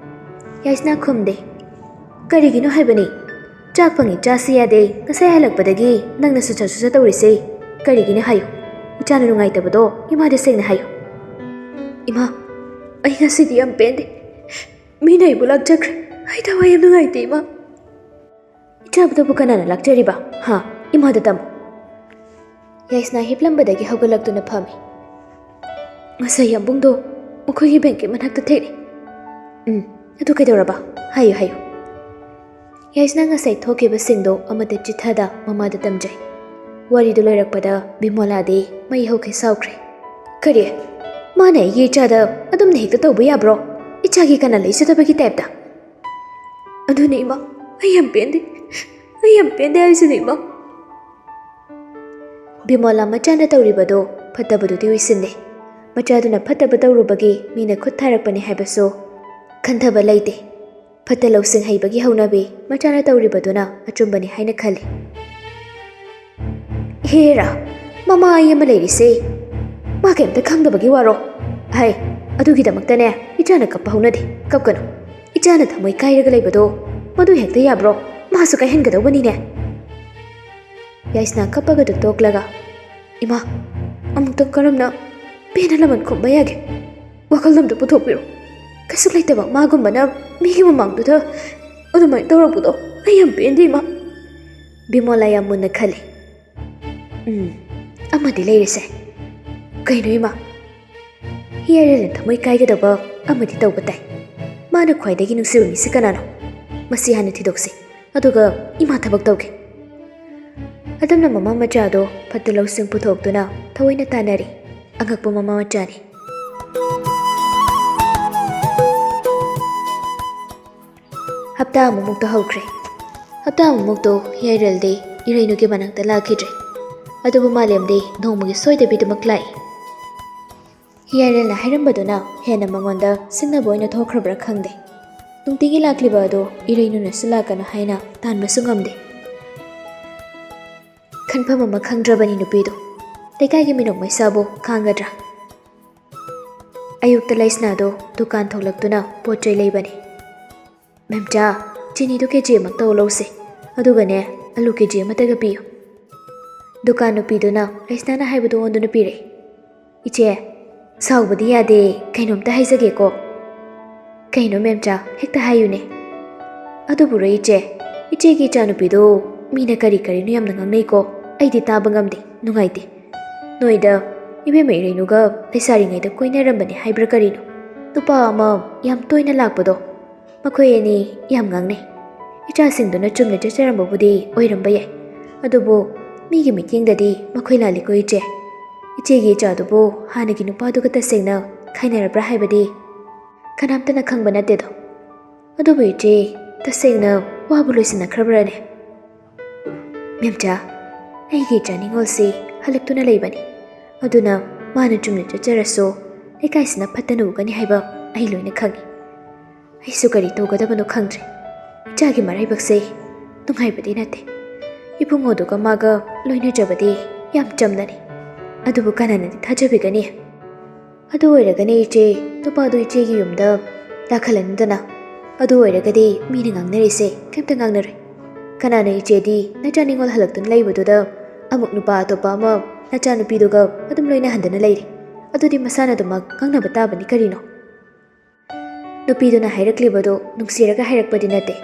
Speaker 1: ꯌꯥꯏꯁꯅꯥ ꯈꯨꯝꯗꯦ ꯀꯔꯤꯒꯤꯅꯣ ꯍꯥꯏꯕꯅꯤ ꯆꯥꯛ ꯐꯪꯉꯤ ꯆꯥꯁꯤ ꯌꯥꯗꯦ ꯉꯁꯥꯏ ꯍꯜꯂꯛꯄꯗꯒꯤ ꯅꯪꯅ ꯁꯨꯠꯆꯠ ꯁꯨꯠꯆꯠ ꯇꯧꯔꯤꯁꯦ ꯀꯔꯤꯒꯤꯅꯣ ꯍꯥꯏꯌꯨ ꯏꯆꯥꯅ ꯅꯨꯡꯉꯥꯏꯇꯕꯗꯣ ꯏꯃꯥꯗ ꯁꯦꯡꯅ ꯍꯥꯏꯌꯨ ꯏꯃꯥ ꯑꯩ ꯉꯁꯤꯗꯤ ꯌꯥꯝ ꯄꯦꯟꯗꯦ ꯃꯤꯅ ꯑꯩꯕꯨ ꯂꯥꯛꯆꯈ꯭ꯔꯦ ꯑꯩ ꯊꯋꯥꯏ ꯌꯥꯝ ꯅꯨꯡꯉꯥꯏꯇꯦ ꯏꯃꯥ ꯏꯆꯥꯕꯨꯗꯕꯨ ꯀꯅꯥꯅ ꯂꯥꯛꯆꯔꯤꯕ ꯍꯥ ꯏꯃꯥꯗ ꯇꯝꯃꯨ ꯌꯥꯏꯁꯅꯥ ꯍꯤꯞꯂꯝꯕꯗꯒꯤ ꯍꯧꯒꯠꯂꯛꯇꯨꯅ ꯐꯝꯃꯤ ꯉꯁꯥꯏ ꯌꯥꯝꯕꯨꯡꯗꯣ ꯃꯈꯣꯏꯒꯤ ꯕꯦꯡꯛꯀꯤ ꯃꯅꯥꯛꯇ ꯊꯦꯡꯅꯩ ꯑꯗꯨ ꯀꯩꯗꯧꯔꯕ ꯍꯥꯏꯌꯨ ꯍꯥꯏꯌꯨ ꯌꯥꯏꯁꯅꯥ ꯉꯁꯥꯏ ꯊꯣꯛꯈꯤꯕꯁꯤꯡꯗꯣ ꯑꯃꯗ ꯆꯤꯊꯗ ꯃꯃꯥꯗ ꯇꯝꯖꯩ ꯋꯥꯔꯤꯗꯨ ꯂꯣꯏꯔꯛꯄꯗ ꯕꯤꯃꯣꯂꯥꯗꯤ ꯃꯩ ꯍꯧꯈꯩ ꯁꯥꯎꯈ꯭ꯔꯦ ꯀꯔꯤ ꯃꯥꯅ ꯑꯩꯒꯤ ꯏꯆꯥꯗ ꯑꯗꯨꯝꯅ ꯍꯦꯛꯇ ꯇꯧꯕ ꯌꯥꯕ꯭ꯔꯣ ꯏꯆꯥꯒꯤ ꯀꯅꯥ ꯂꯩꯖꯗꯕꯒꯤ ꯇꯥꯏꯞꯇ ꯑꯗꯨꯅꯦ ꯏꯃꯥ ꯑꯩ ꯌꯥꯝ ꯄꯦꯟꯗꯦ ꯍꯥꯏꯁꯤꯅꯦ ꯏꯃꯥ ꯕꯤꯃꯣꯂꯥ ꯃꯆꯥꯅ ꯇꯧꯔꯤꯕꯗꯣ ꯐꯠꯇꯕꯗꯨꯗꯤ ꯑꯣꯏꯁꯤꯟꯗꯦ ꯃꯆꯥꯗꯨꯅ ꯐꯠꯇꯕ ꯇꯧꯔꯨꯕꯒꯤ ꯃꯤꯅ ꯈꯨꯠ ꯊꯥꯔꯛꯄꯅꯤ ꯍꯥꯏꯕꯁꯨ ꯈꯟꯊꯕ ꯂꯩꯇꯦ ꯐꯠꯇ ꯂꯧꯁꯤꯡ ꯍꯩꯕꯒꯤ ꯍꯧꯅꯕꯤ ꯃꯆꯥꯅ ꯇꯧꯔꯤꯕꯗꯨꯅ ꯑꯆꯨꯝꯕꯅꯤ ꯍꯥꯏꯅ ꯈꯜꯂꯤ ꯍꯦꯔꯥ ꯃꯃꯥ ꯑꯩ ꯑꯃ ꯂꯩꯔꯤꯁꯦ ꯃꯥ ꯀꯩꯝꯇ ꯈꯪꯗꯕꯒꯤ ꯋꯥꯔꯣ ꯍꯥꯏ ꯑꯗꯨꯒꯤꯗꯃꯛꯇꯅꯦ ꯏꯆꯥꯅ ꯀꯞꯄ ꯍꯧꯅꯗꯦ ꯀꯞꯀꯅꯨ ꯏꯆꯥꯅ ꯊꯃꯣꯏ ꯀꯥꯏꯔꯒ ꯂꯩꯕꯗꯣ ꯃꯗꯨ ꯍꯦꯛꯇ ꯌꯥꯕ꯭ꯔꯣ ꯃꯥꯁꯨ ꯀꯥꯏꯍꯟꯒꯗꯧꯕꯅꯤꯅꯦ ꯌꯥꯏꯁꯅꯥ ꯀꯞꯄꯒꯗꯨ ꯇꯣꯛꯂꯒ ꯏꯃꯥ ꯑꯃꯨꯛꯇꯪ ꯀꯔꯝꯅ ꯄꯦꯟꯅ ꯂꯃꯟ ꯈꯨꯝꯕ ꯌꯥꯒꯦ ꯋꯥꯈꯜꯂꯣꯝꯗ ꯄꯨꯊꯣꯛꯄꯤꯔꯣ ꯀꯩꯁꯨ ꯂꯩꯇꯕ ꯃꯥꯒꯨꯝꯕꯅ ꯃꯤꯒꯤ ꯃꯃꯥꯡꯗꯨꯗ ꯑꯗꯨꯃꯥꯏꯅ ꯇꯧꯔꯛꯄꯗꯣ ꯑꯩ ꯌꯥꯝ ꯄꯦꯟꯗꯦ ꯏꯃꯥ ꯕꯤꯃꯣꯂꯥ ꯌꯥꯝ ꯃꯨꯟꯅ ꯈꯜꯂꯤ ꯑꯃꯗꯤ ꯂꯩꯔꯤꯁꯦ ꯀꯩꯅꯣ ꯏꯃꯥ ꯍꯤꯌꯥꯏꯔꯦꯜꯅ ꯊꯃꯣꯏ ꯀꯥꯏꯒꯗꯕ ꯑꯃꯗꯤ ꯇꯧꯕ ꯇꯥꯏ ꯃꯥꯅ ꯈ꯭ꯋꯥꯏꯗꯒꯤ ꯅꯨꯡꯁꯤꯕ ꯃꯤꯁꯤ ꯀꯅꯥꯅꯣ ꯃꯁꯤ ꯍꯥꯟꯅ ꯊꯤꯗꯣꯛꯁꯤ ꯑꯗꯨꯒ ꯏꯃꯥ ꯊꯕꯛ ꯇꯧꯒꯦ ꯑꯗꯨꯝꯅ ꯃꯃꯥ ꯃꯆꯥꯗꯣ ꯐꯠꯇ ꯂꯧꯁꯤꯡ ꯄꯨꯊꯣꯛꯇꯨꯅ ꯊꯑꯣꯏꯅ ꯇꯥꯟꯅꯔꯤ ꯑꯉꯛꯄ ꯃꯃꯥ ꯃꯆꯥꯅꯤ ꯍꯞꯇꯥ ꯑꯃꯃꯨꯛꯇ ꯍꯧꯈ꯭ꯔꯦ ꯍꯞꯇꯥ ꯑꯃꯃꯨꯛꯇꯣ ꯍꯤꯌꯥꯏꯔꯦꯜꯗꯤ ꯏꯔꯩꯅꯨꯒꯤ ꯃꯅꯥꯛꯇ ꯂꯥꯛꯈꯤꯗ꯭ꯔꯦ ꯑꯗꯨꯕꯨ ꯃꯥꯂꯦꯝꯗꯤ ꯅꯣꯡꯃꯒꯤ ꯁꯣꯏꯗꯕꯤꯗꯃꯛ ꯂꯥꯛꯏ ꯍꯤꯌꯥꯔꯦꯜꯅ ꯍꯥꯏꯔꯝꯕꯗꯨꯅ ꯍꯦꯟꯅ ꯃꯉꯣꯟꯗ ꯁꯤꯡꯅꯕ ꯑꯣꯏꯅ ꯊꯣꯛꯈ꯭ꯔꯕ꯭ꯔꯥ ꯈꯪꯗꯦ ꯅꯨꯡꯇꯤꯒꯤ ꯂꯥꯛꯂꯤꯕ ꯑꯗꯣ ꯏꯔꯩꯅꯨꯅꯁꯨ ꯂꯥꯛꯀꯅꯨ ꯍꯥꯏꯅ ꯇꯥꯟꯕꯁꯨ ꯉꯝꯗꯦ ꯈꯟꯐꯝ ꯑꯃ ꯈꯪꯗ꯭ꯔꯕꯅꯤ ꯅꯨꯄꯤꯗꯣ ꯂꯩꯀꯥꯏꯒꯤ ꯃꯤꯅꯣꯛ ꯃꯩꯁꯥꯕꯨ ꯈꯥꯡꯒꯗ꯭ꯔꯥ ꯑꯌꯨꯛꯇ ꯂꯩꯁꯅꯥꯗꯣ ꯗꯨꯀꯥꯟ ꯊꯣꯛꯂꯛꯇꯨꯅ ꯄꯣꯠ ꯆꯩ ꯂꯩꯕꯅꯤ ꯃꯦꯝꯆꯥ ꯆꯤꯅꯤꯗꯣ ꯀꯦꯖꯤ ꯑꯃꯛꯇ ꯂꯧꯁꯦ ꯑꯗꯨꯒꯅꯦ ꯑꯂꯨ ꯀꯦꯖꯤ ꯑꯃꯇꯒ ꯄꯤꯌꯨ ꯗꯨꯀꯥꯟ ꯅꯨꯄꯤꯗꯨꯅ ꯂꯩꯁꯅꯥꯅ ꯍꯥꯏꯕꯗꯣ ꯑꯣꯟꯗꯨꯅ ꯄꯤꯔꯛꯏ ꯏꯆꯦ ꯁꯥꯎꯕꯗꯤ ꯌꯥꯗꯦ ꯀꯩꯅꯣꯝꯇ ꯍꯥꯏꯖꯒꯦꯀꯣ ꯀꯩꯅꯣ ꯃꯦꯝꯆꯥ ꯍꯦꯛꯇ ꯍꯥꯏꯌꯨꯅꯦ ꯑꯗꯨꯕꯨꯔꯣ ꯏꯆꯦꯒꯤ ꯏꯆꯥꯅꯨꯄꯤꯗꯣ ꯃꯤꯅ ꯀꯔꯤ ꯀꯔꯤꯅꯣ ꯌꯥꯝꯅ ꯉꯥꯡꯅꯩꯀꯣ ꯑꯩꯗꯤ ꯇꯥꯕ ꯉꯝꯗꯦ ꯅꯨꯡꯉꯥꯏꯇꯦ ꯅꯣꯏꯗ ꯏꯕꯦꯝꯃ ꯏꯔꯩꯅꯨꯒ ꯂꯩꯁꯥꯔꯤꯉꯩꯗ ꯀꯣꯏꯅꯔꯝꯕꯅꯤ ꯍꯥꯏꯕ꯭ꯔꯥ ꯀꯔꯤꯅꯣ ꯅꯨꯄꯥ ꯑꯃ ꯌꯥꯝ ꯇꯣꯏꯅ ꯂꯥꯛꯄꯗꯣ ꯃꯈꯣꯏ ꯑꯅꯤ ꯌꯥꯝ ꯉꯥꯡꯅꯩ ꯏꯆꯥꯁꯤꯡꯗꯨꯅ ꯆꯨꯝꯅ ꯆꯠꯆꯔꯝꯕꯕꯨꯗꯤ ꯑꯣꯏꯔꯝꯕ ꯌꯥꯏ ꯑꯗꯨꯕꯨ ꯃꯤꯒꯤ ꯃꯤꯠꯌꯦꯡꯗꯗꯤ ꯃꯈꯣꯏ ꯂꯥꯜꯂꯤꯀꯣ ꯏꯆꯦꯒꯤ ꯏꯆꯥꯗꯨꯕꯨ ꯍꯥꯟꯅꯒꯤ ꯅꯨꯄꯥꯗꯨꯒ ꯇꯁꯦꯡꯅ ꯈꯥꯏꯅꯔꯕ꯭ꯔꯥ ꯍꯥꯏꯕꯗꯤ ꯀꯅꯥꯝꯇꯅ ꯈꯪꯕ ꯅꯠꯇꯦꯗꯣ ꯑꯗꯨꯕꯨ ꯏꯆꯦ ꯇꯁꯦꯡꯅ ꯋꯥꯕꯨ ꯂꯣꯏꯁꯤꯟꯅꯈ꯭ꯔꯕ꯭ꯔꯥꯅꯦ ꯃꯦꯝꯆꯥ ꯑꯩꯒꯤ ꯏꯆꯥ ꯅꯤꯡꯉꯣꯜꯁꯤ ꯍꯜꯂꯛꯇꯨꯅ ꯂꯩꯕꯅꯤ ꯑꯗꯨꯅ ꯃꯥꯅ ꯆꯨꯝꯅ ꯆꯠꯆꯔꯁꯨ ꯂꯩꯀꯥꯏꯁꯤꯅ ꯐꯠꯇꯅ ꯎꯒꯅꯤ ꯍꯥꯏꯕ ꯑꯩ ꯂꯣꯏꯅ ꯈꯪꯉꯤ ꯑꯩꯁꯨ ꯀꯔꯤ ꯇꯧꯒꯗꯕꯅꯣ ꯈꯪꯗ꯭ꯔꯦ ꯏꯆꯥꯒꯤ ꯃꯔꯥꯏꯕꯛꯁꯦ ꯅꯨꯡꯉꯥꯏꯕꯗꯤ ꯅꯠꯇꯦ ꯏꯕꯨꯡꯉꯣꯗꯨꯒ ꯃꯥꯒ ꯂꯣꯏꯅꯖꯕꯗꯤ ꯌꯥꯝ ꯆꯝꯅꯅꯤ ꯑꯗꯨꯕꯨ ꯀꯅꯥꯅꯗꯤ ꯊꯥꯖꯕꯤꯒꯅꯤ ꯑꯗꯨ ꯑꯣꯏꯔꯒꯅꯤ ꯏꯆꯦ ꯅꯨꯄꯥꯗꯨ ꯏꯆꯦꯒꯤ ꯌꯨꯝꯗ ꯂꯥꯛꯍꯜꯂꯅꯨꯗꯅ ꯑꯗꯨ ꯑꯣꯏꯔꯒꯗꯤ ꯃꯤꯅ ꯉꯥꯡꯅꯔꯤꯁꯦ ꯀꯩꯝꯇ ꯉꯥꯡꯅꯔꯣꯏ ꯀꯅꯥꯅ ꯏꯆꯦꯗꯤ ꯅꯆꯥ ꯅꯤꯡꯉꯣꯜ ꯍꯜꯂꯛꯇꯨꯅ ꯂꯩꯕꯗꯨꯗ ꯑꯃꯨꯛ ꯅꯨꯄꯥ ꯑꯇꯣꯞꯄ ꯑꯃ ꯅꯆꯥꯅꯨꯄꯤꯗꯨꯒ ꯑꯗꯨꯝ ꯂꯣꯏꯅꯍꯟꯗꯅ ꯂꯩꯔꯤ ꯑꯗꯨꯗꯤ ꯃꯁꯥꯅ ꯑꯗꯨꯃꯛ ꯉꯥꯡꯅꯕ ꯇꯥꯕꯅꯤ ꯀꯔꯤꯅꯣ ꯅꯨꯄꯤꯗꯨꯅ ꯍꯥꯏꯔꯛꯂꯤꯕꯗꯣ ꯅꯨꯡꯁꯤꯔꯒ ꯍꯥꯏꯔꯛꯄꯗꯤ ꯅꯠꯇꯦ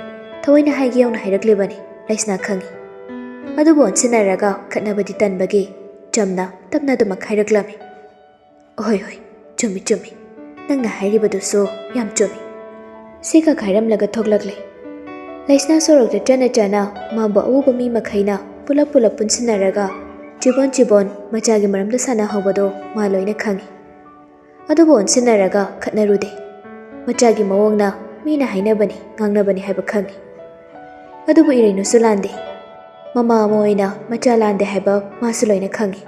Speaker 1: ꯊꯑꯣꯏꯅ ꯍꯥꯏꯒꯦ ꯌꯧꯅ ꯍꯥꯏꯔꯛꯂꯤꯕꯅꯤ ꯂꯩꯁꯅꯥ ꯈꯪꯉꯤ ꯑꯗꯨꯕꯨ ꯑꯣꯟꯁꯤꯟꯅꯔꯒ ꯈꯠꯅꯕꯗꯤ ꯇꯟꯕꯒꯤ ꯆꯝꯅ ꯇꯞꯅ ꯑꯗꯨꯃꯛ ꯍꯥꯏꯔꯛꯂꯝꯃꯤ ꯍꯣꯏ ꯆꯨꯝꯃꯤ ꯅꯪꯅ ꯍꯥꯏꯔꯤꯕꯗꯨꯁꯨ ꯌꯥꯝ ꯆꯨꯝꯃꯤ ꯁꯤꯈꯛ ꯍꯥꯏꯔꯝꯂꯒ ꯊꯣꯛꯂꯛꯂꯦ ꯂꯩꯁꯅꯥ ꯁꯣꯔꯣꯛꯇ ꯆꯠꯅ ꯃꯥꯕꯨ ꯑꯎꯕ ꯃꯤ ꯃꯈꯩꯅ ꯄꯨꯂꯞ ꯄꯨꯟꯁꯤꯟꯅꯔꯒ ꯆꯤꯕꯣꯟ ꯃꯆꯥꯒꯤ ꯃꯔꯝꯗ ꯁꯥꯟꯅꯍꯧꯕꯗꯣ ꯃꯥ ꯂꯣꯏꯅ ꯈꯪꯉꯤ ꯑꯗꯨꯕꯨ ꯑꯣꯟꯁꯤꯟꯅꯔꯒ ꯈꯠꯅꯔꯨꯗꯦ ꯃꯆꯥꯒꯤ ꯃꯑꯣꯡꯅ ꯃꯤꯅ ꯍꯥꯏꯅꯕꯅꯤ ꯉꯥꯡꯅꯕꯅꯤ ꯍꯥꯏꯕ ꯈꯪꯉꯤ ꯑꯗꯨꯕꯨ ꯏꯔꯩꯅꯨꯁꯨ ꯂꯥꯟꯗꯦ ꯃꯃꯥ ꯑꯃ ꯑꯣꯏꯅ ꯃꯆꯥ ꯂꯥꯟꯗꯦ ꯍꯥꯏꯕ ꯃꯥꯁꯨ ꯂꯣꯏꯅ ꯈꯪꯉꯤ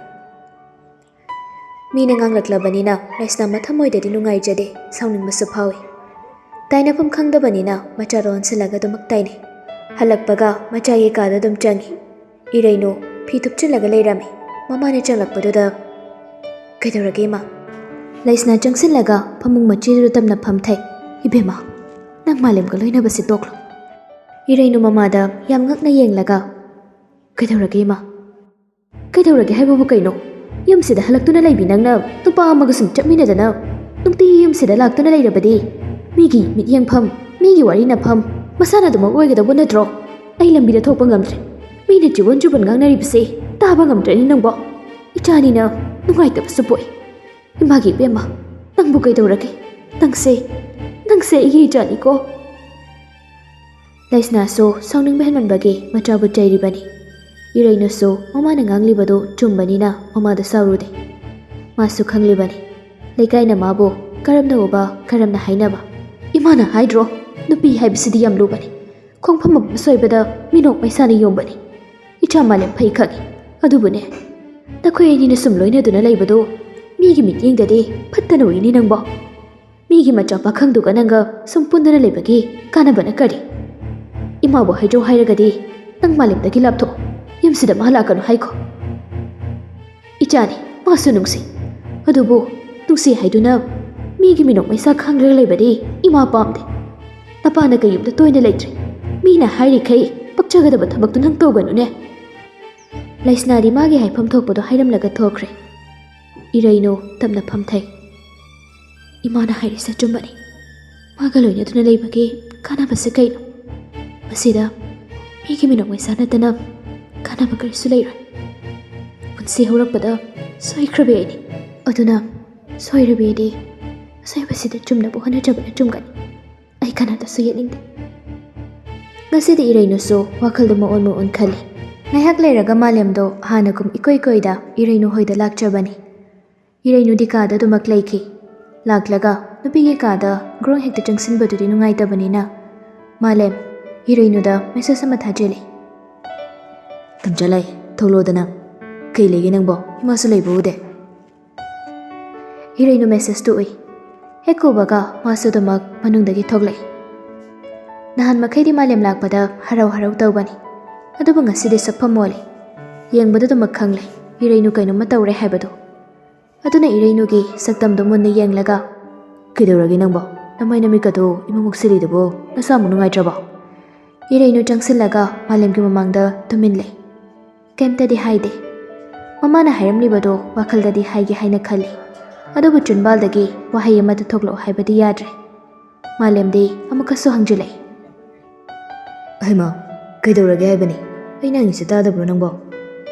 Speaker 1: ꯃꯤꯅ ꯉꯥꯡꯂꯛꯂꯕꯅꯤꯅ ꯂꯩꯁꯅꯥ ꯃꯊꯃꯣꯏꯗꯗꯤ ꯅꯨꯡꯉꯥꯏꯖꯗꯦ ꯁꯥꯎꯅꯤꯡꯕꯁꯨ ꯐꯥꯎꯏ ꯇꯥꯏꯅꯐꯝ ꯈꯪꯗꯕꯅꯤꯅ ꯃꯆꯥꯗꯣ ꯑꯣꯟꯁꯤꯜꯂꯒ ꯑꯗꯨꯃꯛ ꯇꯥꯏꯅꯩ ꯍꯜꯂꯛꯄꯒ ꯃꯆꯥꯒꯤ ꯀꯥꯗ ꯑꯗꯨꯝ ꯆꯪꯉꯤ ꯏꯔꯩꯅꯨ ꯐꯤ ꯊꯨꯞꯆꯤꯜꯂꯒ ꯂꯩꯔꯝꯃꯤ ꯃꯃꯥꯅ ꯆꯪꯂꯛꯄꯗꯨꯗ ꯀꯩꯗꯧꯔꯒꯦ ꯏꯃꯥ ꯂꯩꯁꯅꯥ ꯆꯪꯁꯤꯜꯂꯒ ꯐꯃꯨꯡ ꯃꯆꯤꯗꯨꯗ ꯇꯞꯅ ꯐꯝꯊꯩ ꯏꯕꯦꯝꯃ ꯅꯪ ꯃꯥꯂꯦꯝꯒ ꯂꯣꯏꯅꯕꯁꯤ ꯇꯣꯛꯂꯣ ꯏꯔꯩꯅꯨ ꯃꯃꯥꯗ ꯌꯥꯝ ꯉꯛꯅ ꯌꯦꯡꯂꯒ ꯀꯩꯗꯧꯔꯒꯦ ꯏꯃꯥ ꯀꯩꯗꯧꯔꯒꯦ ꯍꯥꯏꯕꯕꯨ ꯀꯩꯅꯣ ꯌꯨꯝꯁꯤꯗ ꯍꯜꯂꯛꯇꯨꯅ ꯂꯩꯕꯤ ꯅꯪꯅ ꯅꯨꯄꯥ ꯑꯃꯒ ꯁꯨꯝ ꯆꯠꯃꯤꯟꯅꯗꯅ ꯅꯨꯡꯇꯤꯒꯤ ꯌꯨꯝꯁꯤꯗ ꯂꯥꯛꯇꯨꯅ ꯂꯩꯔꯕꯗꯤ ꯃꯤꯒꯤ ꯃꯤꯠꯌꯦꯡꯐꯝ ꯃꯤꯒꯤ ꯋꯥꯔꯤꯅꯐꯝ ꯃꯁꯥꯅ ꯑꯗꯨꯃꯛ ꯑꯣꯏꯒꯗꯧꯕ ꯅꯠꯇ꯭ꯔꯣ ꯑꯩ ꯂꯝꯕꯤꯗ ꯊꯣꯛꯄ ꯉꯝꯗ꯭ꯔꯦ ꯃꯤꯅ ꯆꯨꯕꯣꯟ ꯉꯥꯡꯅꯔꯤꯕꯁꯦ ꯇꯥꯕ ꯉꯝꯗ꯭ꯔꯅꯤ ꯅꯪꯕꯣ ꯏꯆꯥꯅꯤꯅ ꯅꯨꯡꯉꯥꯏꯇꯕꯁꯨ ꯄꯣꯛꯏ ꯏꯃꯥꯒꯤ ꯏꯕꯦꯝꯃ ꯅꯪꯕꯨ ꯀꯩꯗꯧꯔꯒꯦ ꯅꯪꯁꯦ ꯑꯩꯒꯤ ꯏꯆꯥꯅꯤꯀꯣ ꯂꯩꯁꯅꯥꯁꯨ ꯁꯥꯎꯅꯤꯡꯕ ꯍꯦꯟꯃꯟꯕꯒꯤ ꯃꯆꯥꯕꯨ ꯆꯩꯔꯤꯕꯅꯤ ꯏꯔꯩꯅꯨꯁꯨ ꯃꯃꯥꯅ ꯉꯥꯡꯂꯤꯕꯗꯨ ꯆꯨꯝꯕꯅꯤꯅ ꯃꯃꯥꯗ ꯁꯥꯎꯔꯨꯗꯦ ꯃꯥꯁꯨ ꯈꯪꯂꯤꯕꯅꯤ ꯂꯩꯀꯥꯏꯅ ꯃꯥꯕꯨ ꯀꯔꯝꯅ ꯎꯕ ꯀꯔꯝꯅ ꯍꯥꯏꯅꯕ ꯏꯃꯥꯅ ꯍꯥꯏꯗ꯭ꯔꯣ ꯅꯨꯄꯤ ꯍꯥꯏꯕꯁꯤꯗꯤ ꯌꯥꯝ ꯂꯨꯕꯅꯤ ꯈꯣꯡꯐꯝ ꯑꯃ ꯁꯣꯏꯕꯗ ꯃꯤꯅꯣꯛ ꯃꯩꯁꯥꯅ ꯌꯣꯝꯕꯅꯤ ꯏꯆꯥ ꯃꯥꯂꯦꯝ ꯐꯩ ꯈꯪꯉꯤ ꯑꯗꯨꯕꯨꯅꯦ ꯅꯈꯣꯏ ꯑꯅꯤꯅ ꯁꯨꯝ ꯂꯣꯏꯅꯗꯨꯅ ꯂꯩꯕꯗꯨ ꯃꯤꯒꯤ ꯃꯤꯠꯌꯦꯡꯗꯗꯤ ꯐꯠꯇꯅ ꯎꯏꯅꯤ ꯅꯪꯕꯣ ꯃꯤꯒꯤ ꯃꯆꯥ ꯄꯥꯈꯪꯗꯨꯒ ꯅꯪꯒ ꯁꯨꯝ ꯄꯨꯟꯗꯨꯅ ꯂꯩꯕꯒꯤ ꯀꯥꯟꯅꯕꯅ ꯀꯔꯤ ꯏꯃꯥꯕꯨ ꯍꯥꯏꯖꯧ ꯍꯥꯏꯔꯒꯗꯤ ꯅꯪ ꯃꯥꯂꯦꯝꯗꯒꯤ ꯂꯥꯞꯊꯣꯛ ꯌꯨꯝꯁꯤꯗ ꯃꯥ ꯂꯥꯛꯀꯅꯨ ꯍꯥꯏꯈꯣ ꯏꯆꯥꯅꯤ ꯃꯥꯁꯨ ꯅꯨꯡꯁꯤ ꯑꯗꯨꯕꯨ ꯅꯨꯡꯁꯤ ꯍꯥꯏꯗꯨꯅ ꯃꯤꯒꯤ ꯃꯤꯅꯣꯛ ꯃꯩꯁꯥ ꯈꯪꯂꯒ ꯂꯩꯕꯗꯤ ꯏꯃꯥ ꯄꯥꯝꯗꯦ ꯅꯄꯥꯅ ꯀꯩꯌꯨꯝꯗ ꯇꯣꯏꯅ ꯂꯩꯇ꯭ꯔꯦ ꯃꯤꯅ ꯍꯥꯏꯔꯤꯈꯩ ꯄꯛꯆꯒꯗꯕ ꯊꯕꯛꯇꯨ ꯅꯪ ꯇꯧꯒꯅꯨꯅꯦ ꯂꯩꯁꯅꯥꯗꯤ ꯃꯥꯒꯤ ꯍꯥꯏꯐꯝ ꯊꯣꯛꯄꯗꯣ ꯍꯥꯏꯔꯝꯂꯒ ꯊꯣꯛꯈ꯭ꯔꯦ ꯏꯔꯩꯅꯨ ꯇꯞꯅ ꯐꯝꯊꯩ ꯏꯃꯥꯅ ꯍꯥꯏꯔꯤꯁꯦ ꯆꯨꯝꯕꯅꯤ ꯃꯥꯒ ꯂꯣꯏꯅꯗꯨꯅ ꯂꯩꯕꯒꯤ ꯀꯥꯟꯅꯕꯁꯦ ꯀꯩꯅꯣ ꯃꯁꯤꯗ ꯃꯤꯒꯤ ꯃꯤꯅꯣꯛ ꯃꯩꯁꯥ ꯅꯠꯇꯅ ꯀꯥꯟꯅꯕ ꯀꯔꯤꯁꯨ ꯂꯩꯔꯣꯏ ꯄꯨꯟꯁꯤ ꯍꯧꯔꯛꯄꯗ ꯁꯣꯏꯈ꯭ꯔꯕꯤ ꯑꯩꯅꯤ ꯑꯗꯨꯅ ꯁꯣꯏꯔꯕꯤꯗꯤ ꯑꯁꯣꯏꯕꯁꯤꯗ ꯆꯨꯝꯅꯕ ꯍꯣꯠꯅꯖꯕꯅ ꯆꯨꯝꯒꯅꯤ ꯑꯩ ꯀꯅꯥꯗꯁꯨ ꯌꯦꯠꯅꯤꯡꯗꯦ ꯉꯁꯤꯗꯤ ꯏꯔꯩꯅꯨꯁꯨ ꯋꯥꯈꯜꯗꯨ ꯃꯑꯣꯟ ꯈꯜꯂꯤ ꯉꯥꯏꯍꯥꯛ ꯂꯩꯔꯒ ꯃꯥꯂꯦꯝꯗꯣ ꯍꯥꯟꯅꯒꯨꯝ ꯏꯀꯣꯏ ꯀꯣꯏꯗ ꯏꯔꯩꯅꯨ ꯍꯣꯏꯗ ꯂꯥꯛꯆꯕꯅꯤ ꯏꯔꯩꯅꯨꯗꯤ ꯀꯥꯗ ꯑꯗꯨꯃꯛ ꯂꯩꯈꯤ ꯂꯥꯛꯂꯒ ꯅꯨꯄꯤꯒꯤ ꯀꯥꯗ ꯒ꯭ꯔꯣꯡ ꯍꯦꯛꯇ ꯆꯪꯁꯤꯟꯕꯗꯨꯗꯤ ꯅꯨꯡꯉꯥꯏꯇꯕꯅꯤꯅ ꯃꯥꯂꯦꯝ ꯏꯔꯩꯅꯨꯗ ꯃꯦꯁꯦꯖ ꯑꯃ ꯊꯥꯖꯤꯜꯂꯤ Tamcha lai, thoklo Kay lagi nang bo, imasa lay bude. Iray no message to Heko baga masu damak manungdagi thoglay. Nahan makay di malem lakpada haraw-haraw tawbani. Aduba nga sidi sakpam mole. Yang bada damak khanglay, iray no kaino matawre haibado. Aduna iray no gi sakdam do munna yang laga. Kidawragi nang bo, namay namika do imamuk sili dabo, nasamu nungay trabo. Iray no jangsil laga malem ki mamangda tuminlay. Kemta di haide. Mamana hairamlibado wakaldadi haigi haina khali. Adubu chunbaldagi wahai amata thoklo haibadi yadre. Malemdi amukasu hangjulay. Haima, kaidawrage haibani. Aina ngisi tadabro nangbo.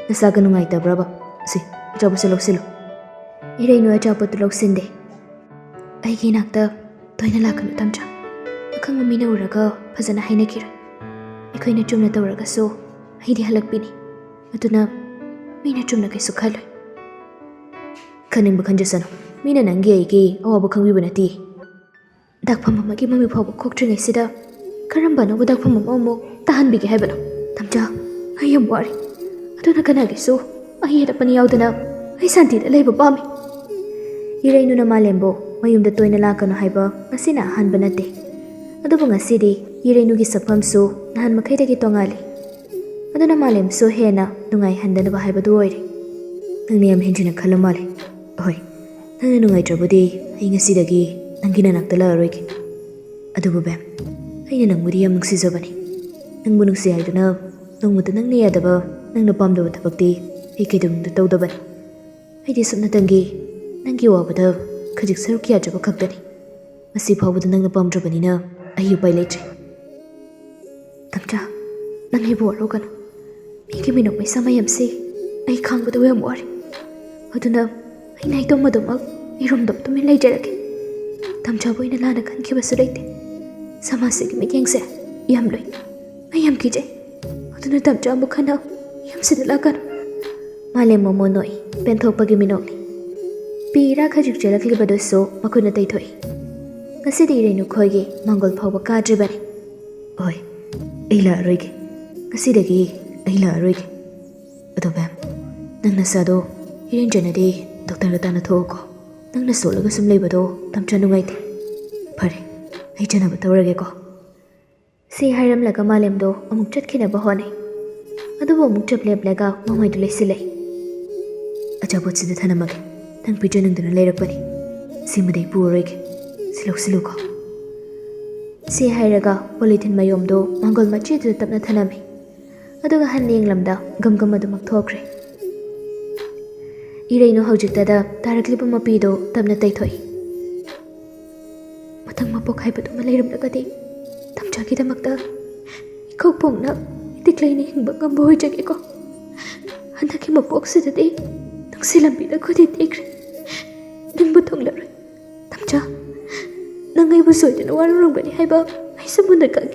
Speaker 1: Nasaga nungay tabraba. Si, achapo silok silo. Iray no achapo tulok sinde. Aigi nakta toina lakanu tamcha. Akang mamina uraga phazana haina kira. Ikoina chumna tawraga so haidi halakpini. Aduna Mina chumna kay sukhaloy. Kaning bakhanjasano. Mina nangi aigi awaba khangbiba nati. Dakpham amagi mami phawba khoktringai sida karamba no dakpham amamo tahanbigi haibano. Tamcha, ai yam wari. Aduna kanagi so ai hedapani yaudana ai santida leiba pami. Iray no na malembo mayumda toina lakano haiba ngasina ahanba nate. Adubu ngasidi iray no gi sakpham so nahan makhaidagi tongali. Aduna malem so hena nungai handana ba haibadu oire. Nangni am henjina khala male. Oi. Nangni nungai trabudi ai ngasidagi nangina naktala aroige. Adubu bem. Aina nangmudi yam nuksijabani. Nangbu nungsi haiduna nongmuta nangni yadaba nangna pamdaba thabakti ai kaidamda tawdabani. Aidi sapnatangi nangi wabada khajik saruk yajaba khaktani. Masi phawbada nangna pamdrabanina ai upai leitre. Tamcha, nangi boro kana. Miki minok may sama yamsi ay khang bado yam wari. Aduna ay naitong madumak irumdom tumin lay jarake. Tamcha boy na lana kan kiba sulaite. Sama sige mityang se yam loy. Ay yam kije. Aduna tamcha mukha na yam sidala kan. Malem momo noy penthok pagi minok ni. Pira khajik jalak li bado so makuna tay thoi. Kasi di renu khoige mangol phawba kadribani. Oi, ila roige. Kasi dagi Aila aroige. Ado bam. Nang nasado, irin janadi, Dr. Ratana thoko. Nang nasolaga sumlaybado, tamcha nungaiti. Pare, ay janaba tawrage ko. Si hairam laga malemdo, amuk chatkina bahone. Adubo amuk chapleblaga, mamay dulay silay. Achapot sida thanamage. Nang pidyo nang duna layrakpani. Si maday puroige. Silok ko. Si hairaga, politin mayomdo, manggol machito tapna thanami. Aduga hanning lamda gamgam adumak thokre. Iray no haujiktada taraklipa mapido tamna taythoi. Matang mapok haibado malayram lagadi. Tamcha kidamakta. Ikaw pong na itiklay ni hingbang gamboy jagi ko. Hanaki mapok sidadi. Nang silambida ko titikre. Nang butong laroy. Tamcha. Nangay busoy din warurong bani haiba. Ay sabunda kagi.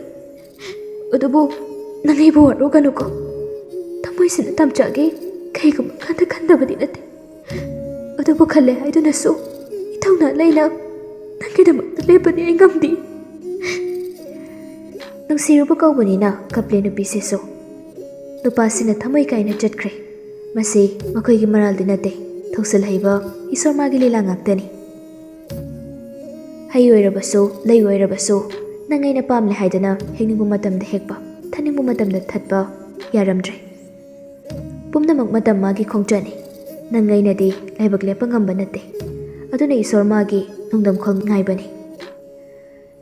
Speaker 1: Adubo. Nangai buwaro gano ko. Tamoy sina tamchagi kay kumakanta kanda ba dinate. Odo po kale ay doon naso. Itaw na layla. Nang kinamak na lepa ni ay ngamdi. Nang siro pa kaw na kaple na biseso. Lupasin na tamoy kay na jatkre. Masi makoy gimaral dinate. Tausal haiba isor magilila ngagtani. Hayoy rabaso, layoy rabaso. Nangay na pamle haidana higning bumatam da hekpa. Taning bumatamda thatpa yaramdre. Pumnamag matam magi khongchani. Nangay na di laibag lepa ngamba nate. Aduna isor magi nungdam khong ngaybani.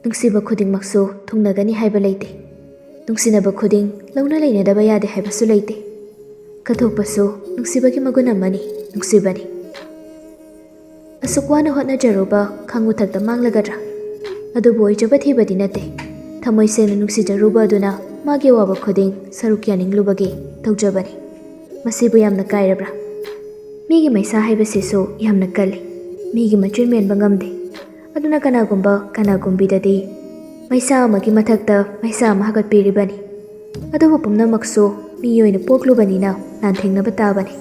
Speaker 1: Nungsiba khuding makso tungnagani haiba leite. Nungsinaba khuding launa layna daba yade haiba su leite. Kathokpaso nungsibagi magunamani nungsibani. Asukwana hotna jaruba khanguthakta manglagadra. Adubo ijaba thibadi nate. Thamoy sena nungsi jaruba aduna Magi waba khuding sarukya ninglubagi tawjabani. Masibu yamna kairabra. Migi maisa haibasiso yamna kali. Migi machin menba ngamde. Aduna kanagumbidadi maisa amagi mathakta maisa ama hagatpiribani. Adubu pumnamakso miyoyna poklubanina nanthengnaba tabani.